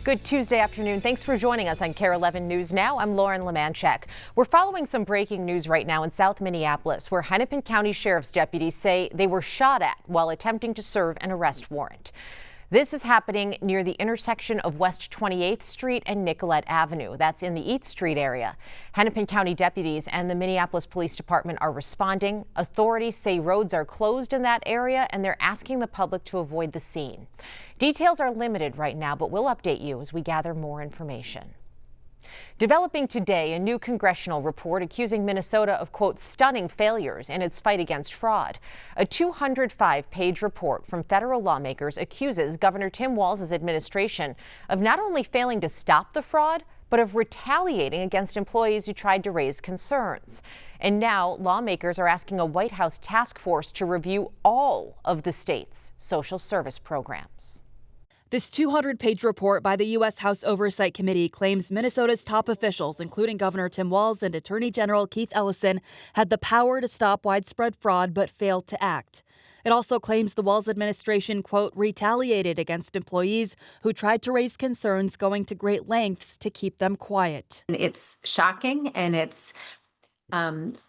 Good Tuesday afternoon. Thanks for joining us on Kare 11 News Now. I'm Lauren Lemanchek. We're following some breaking news right now in South Minneapolis, where Hennepin County Sheriff's deputies say they were shot at while attempting to serve an arrest warrant. This is happening near the intersection of West 28th Street and Nicollet Avenue. That's in the East Street area. Hennepin County deputies and the Minneapolis Police Department are responding. Authorities say roads are closed in that area and they're asking the public to avoid the scene. Details are limited right now, but we'll update you as we gather more information. Developing today, a new congressional report accusing Minnesota of, quote, stunning failures in its fight against fraud. A 205-page report from federal lawmakers accuses Governor Tim Walz's administration of not only failing to stop the fraud, but of retaliating against employees who tried to raise concerns. And now lawmakers are asking a White House task force to review all of the state's social service programs. This 200-page report by the U.S. House Oversight Committee claims Minnesota's top officials, including Governor Tim Walz and Attorney General Keith Ellison, had the power to stop widespread fraud but failed to act. It also claims the Walz administration, quote, retaliated against employees who tried to raise concerns, going to great lengths to keep them quiet. It's shocking and it's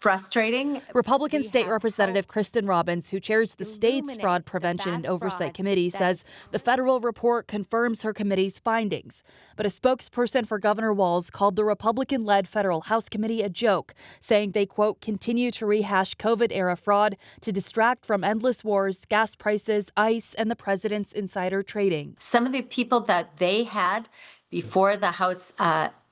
frustrating. Republican State Representative Kristen Robbins, who chairs the state's Fraud Prevention and Oversight Committee, says the federal report confirms her committee's findings. But a spokesperson for Governor Walz called the Republican-led federal House committee a joke, saying they, quote, continue to rehash COVID-era fraud to distract from endless wars, gas prices, ICE, and the president's insider trading. Some of the people that they had before the House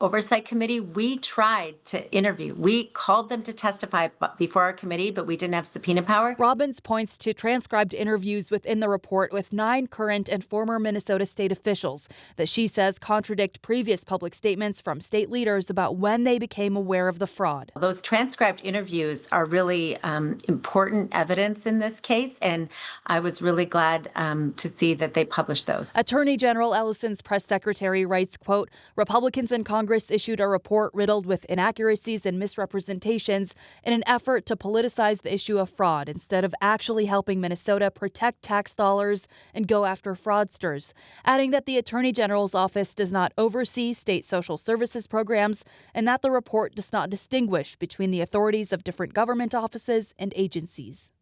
Oversight Committee, we tried to interview. We called them to testify before our committee, but we didn't have subpoena power. Robbins points to transcribed interviews within the report with 9 current and former Minnesota state officials that she says contradict previous public statements from state leaders about when they became aware of the fraud. Those transcribed interviews are really important evidence in this case, and I was really glad to see that they published those. Attorney General Ellison's press secretary writes, quote, Republicans in Congress issued a report riddled with inaccuracies and misrepresentations in an effort to politicize the issue of fraud instead of actually helping Minnesota protect tax dollars and go after fraudsters, adding that the Attorney General's office does not oversee state social services programs and that the report does not distinguish between the authorities of different government offices and agencies.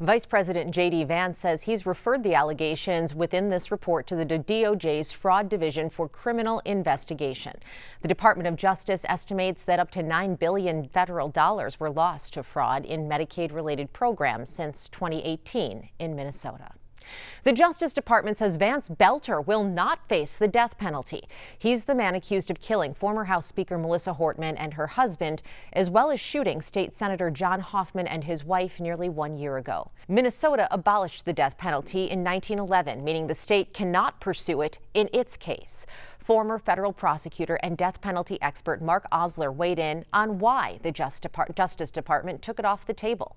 Vice President J.D. Vance says he's referred the allegations within this report to the DOJ's Fraud Division for criminal investigation. The Department of Justice estimates that up to $9 billion federal dollars were lost to fraud in Medicaid-related programs since 2018 in Minnesota. The Justice Department says Vance Belter will not face the death penalty. He's the man accused of killing former House Speaker Melissa Hortman and her husband, as well as shooting State Senator John Hoffman and his wife nearly 1 year ago. Minnesota abolished the death penalty in 1911, meaning the state cannot pursue it in its case. Former federal prosecutor and death penalty expert Mark Osler weighed in on why the Justice Department took it off the table.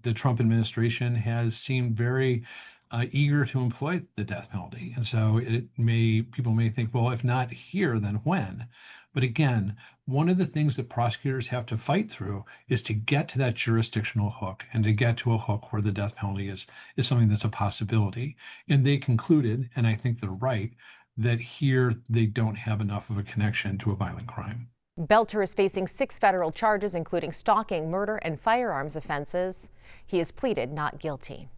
The Trump administration has seemed very eager to employ the death penalty. And so people may think, well, if not here, then when? But again, one of the things that prosecutors have to fight through is to get to that jurisdictional hook and to get to a hook where the death penalty is something that's a possibility. And they concluded, and I think they're right, that here they don't have enough of a connection to a violent crime. Belter is facing 6 federal charges, including stalking, murder, and firearms offenses. He has pleaded not guilty.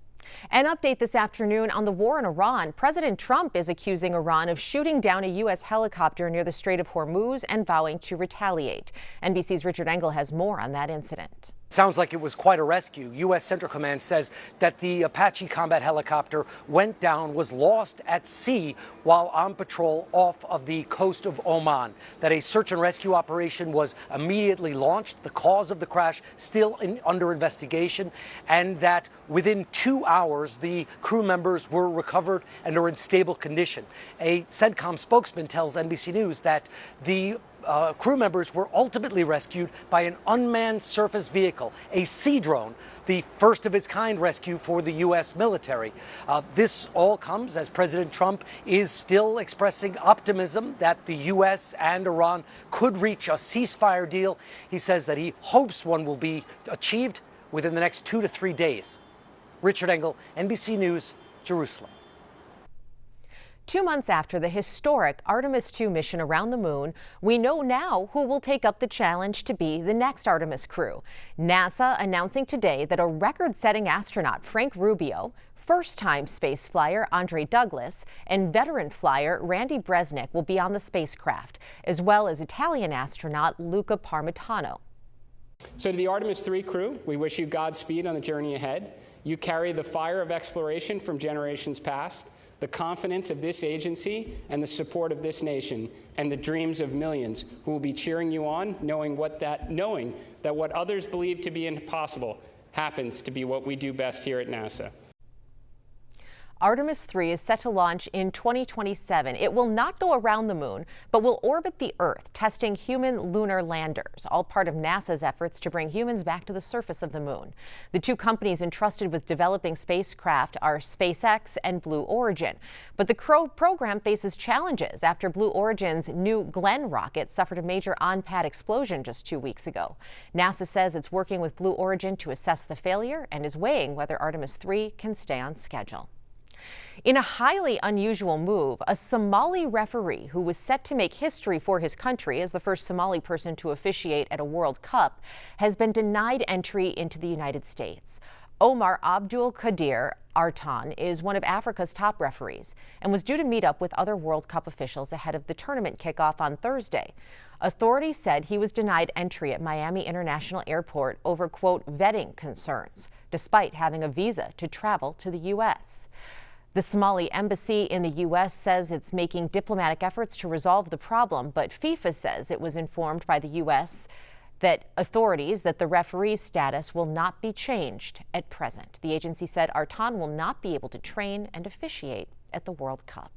An update this afternoon on the war in Iran. President Trump is accusing Iran of shooting down a U.S. helicopter near the Strait of Hormuz and vowing to retaliate. NBC's Richard Engel has more on that incident. Sounds like it was quite a rescue. U.S. Central Command says that the Apache combat helicopter went down, was lost at sea while on patrol off of the coast of Oman. That a search and rescue operation was immediately launched. The cause of the crash still under investigation, and that within 2 hours, the crew members were recovered and are in stable condition. A CENTCOM spokesman tells NBC News that the crew members were ultimately rescued by an unmanned surface vehicle, a sea drone, the first of its kind rescue for the U.S. military. This all comes as President Trump is still expressing optimism that the U.S. and Iran could reach a ceasefire deal. He says that he hopes one will be achieved within the next 2 to 3 days. Richard Engel, NBC News, Jerusalem. 2 months after the historic Artemis II mission around the moon, we know now who will take up the challenge to be the next Artemis crew. NASA announcing today that a record-setting astronaut, Frank Rubio, first-time space flyer Andre Douglas, and veteran flyer Randy Bresnik will be on the spacecraft, as well as Italian astronaut Luca Parmitano. So to the Artemis III crew, we wish you Godspeed on the journey ahead. You carry the fire of exploration from generations past, the confidence of this agency and the support of this nation, and the dreams of millions who will be cheering you on, knowing that what others believe to be impossible happens to be what we do best here at NASA. Artemis III is set to launch in 2027. It will not go around the moon, but will orbit the Earth, testing human lunar landers, all part of NASA's efforts to bring humans back to the surface of the moon. The two companies entrusted with developing spacecraft are SpaceX and Blue Origin. But the program faces challenges after Blue Origin's New Glenn rocket suffered a major on-pad explosion just 2 weeks ago. NASA says it's working with Blue Origin to assess the failure and is weighing whether Artemis III can stay on schedule. In a highly unusual move, a Somali referee who was set to make history for his country as the first Somali person to officiate at a World Cup has been denied entry into the United States. Omar Abdul Qadir Artan is one of Africa's top referees and was due to meet up with other World Cup officials ahead of the tournament kickoff on Thursday. Authorities said he was denied entry at Miami International Airport over, quote, vetting concerns, despite having a visa to travel to the U.S. The Somali embassy in the U.S. says it's making diplomatic efforts to resolve the problem, but FIFA says it was informed by the U.S. that authorities that the referee's status will not be changed at present. The agency said Artan will not be able to train and officiate at the World Cup.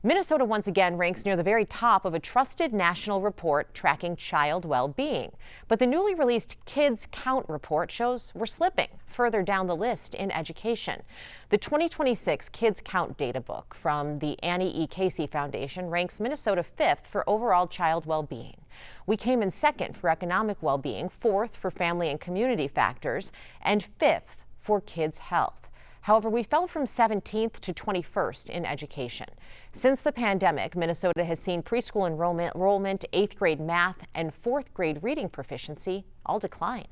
Minnesota once again ranks near the very top of a trusted national report tracking child well-being. But the newly released Kids Count report shows we're slipping further down the list in education. The 2026 Kids Count data book from the Annie E. Casey Foundation ranks Minnesota 5th for overall child well-being. We came in 2nd for economic well-being, 4th for family and community factors, and 5th for kids' health. However, we fell from 17th to 21st in education. Since the pandemic, Minnesota has seen preschool enrollment, 8th grade math, and 4th grade reading proficiency all decline.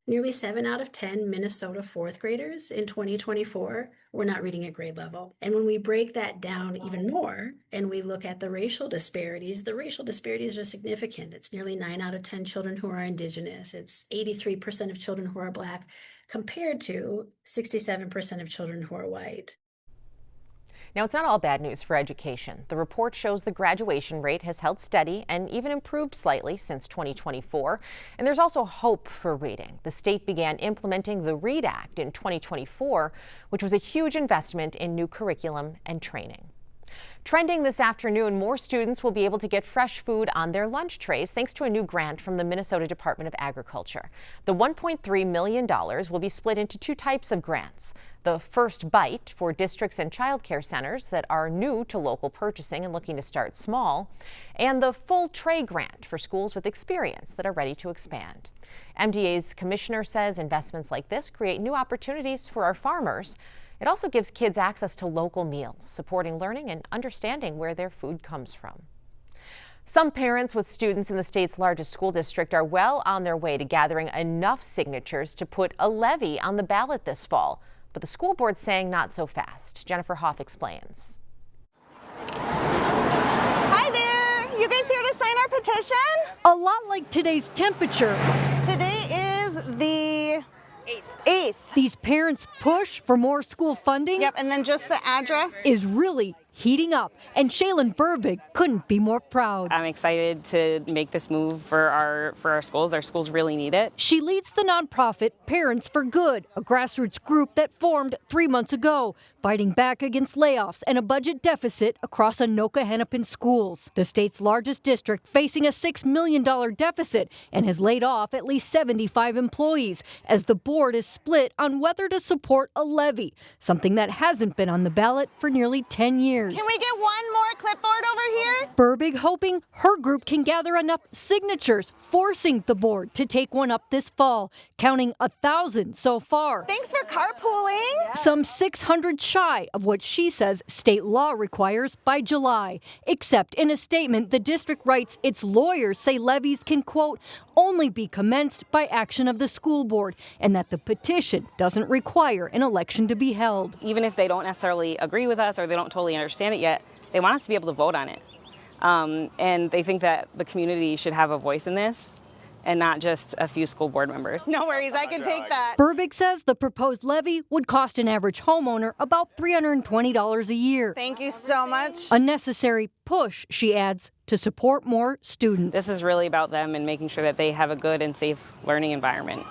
Nearly 7 out of 10 Minnesota 4th graders in 2024 were not reading at grade level. And when we break that down even more and we look at the racial disparities are significant. It's nearly 9 out of 10 children who are Indigenous. It's 83% of children who are Black, compared to 67% of children who are white. Now, it's not all bad news for education. The report shows the graduation rate has held steady and even improved slightly since 2024. And there's also hope for reading. The state began implementing the READ Act in 2024, which was a huge investment in new curriculum and training. Trending this afternoon, more students will be able to get fresh food on their lunch trays thanks to a new grant from the Minnesota Department of Agriculture. The $1.3 million will be split into 2 types of grants. The First Bite for districts and child care centers that are new to local purchasing and looking to start small, and the Full Tray Grant for schools with experience that are ready to expand. MDA's commissioner says investments like this create new opportunities for our farmers. It also gives kids access to local meals, supporting learning and understanding where their food comes from. Some parents with students in the state's largest school district are well on their way to gathering enough signatures to put a levy on the ballot this fall. But the school board's saying not so fast. Jennifer Hoff explains. Hi there! You guys here to sign our petition? A lot like today's temperature. Today is the 8th. These parents' push for more school funding. Yep, and then just the address. Is really heating up, and Shaylin Burbig couldn't be more proud. I'm excited to make this move for our schools. Our schools really need it. She leads the nonprofit Parents for Good, a grassroots group that formed 3 months ago, fighting back against layoffs and a budget deficit across Anoka-Hennepin schools. The state's largest district facing a $6 million deficit and has laid off at least 75 employees as the board is split on whether to support a levy, something that hasn't been on the ballot for nearly 10 years. signers. Can we get one more clipboard over here? Burbig hoping her group can gather enough signatures, forcing the board to take one up this fall, counting 1,000 so far. Thanks for carpooling. Some 600 shy of what she says state law requires by July. Except in a statement, the district writes its lawyers say levies can, quote, only be commenced by action of the school board, and that the petition doesn't require an election to be held. Even if they don't necessarily agree with us or they don't totally understand it yet, they want us to be able to vote on it. And they think that the community should have a voice in this and not just a few school board members. No worries, I can take that. Burbig says the proposed levy would cost an average homeowner about $320 a year. Thank you so much. A necessary push, she adds, to support more students. This is really about them and making sure that they have a good and safe learning environment.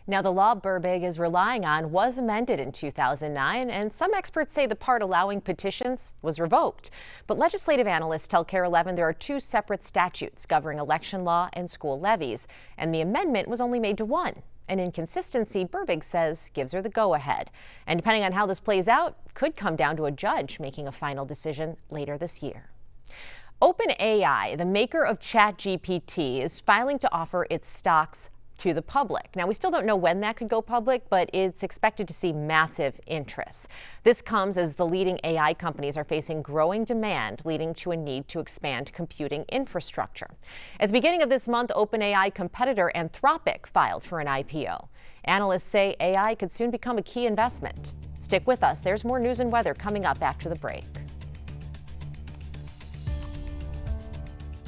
Now, the law Burbig is relying on was amended in 2009, and some experts say the part allowing petitions was revoked. But legislative analysts tell Kare 11 there are two separate statutes governing election law and school levies, and the amendment was only made to one. An inconsistency, Burbig says, gives her the go-ahead. And depending on how this plays out, could come down to a judge making a final decision later this year. OpenAI, the maker of ChatGPT, is filing to offer its stocks to the public. Now, we still don't know when that could go public, but it's expected to see massive interest. This comes as the leading AI companies are facing growing demand, leading to a need to expand computing infrastructure. At the beginning of this month, OpenAI competitor Anthropic filed for an IPO. Analysts say AI could soon become a key investment. Stick with us. There's more news and weather coming up after the break.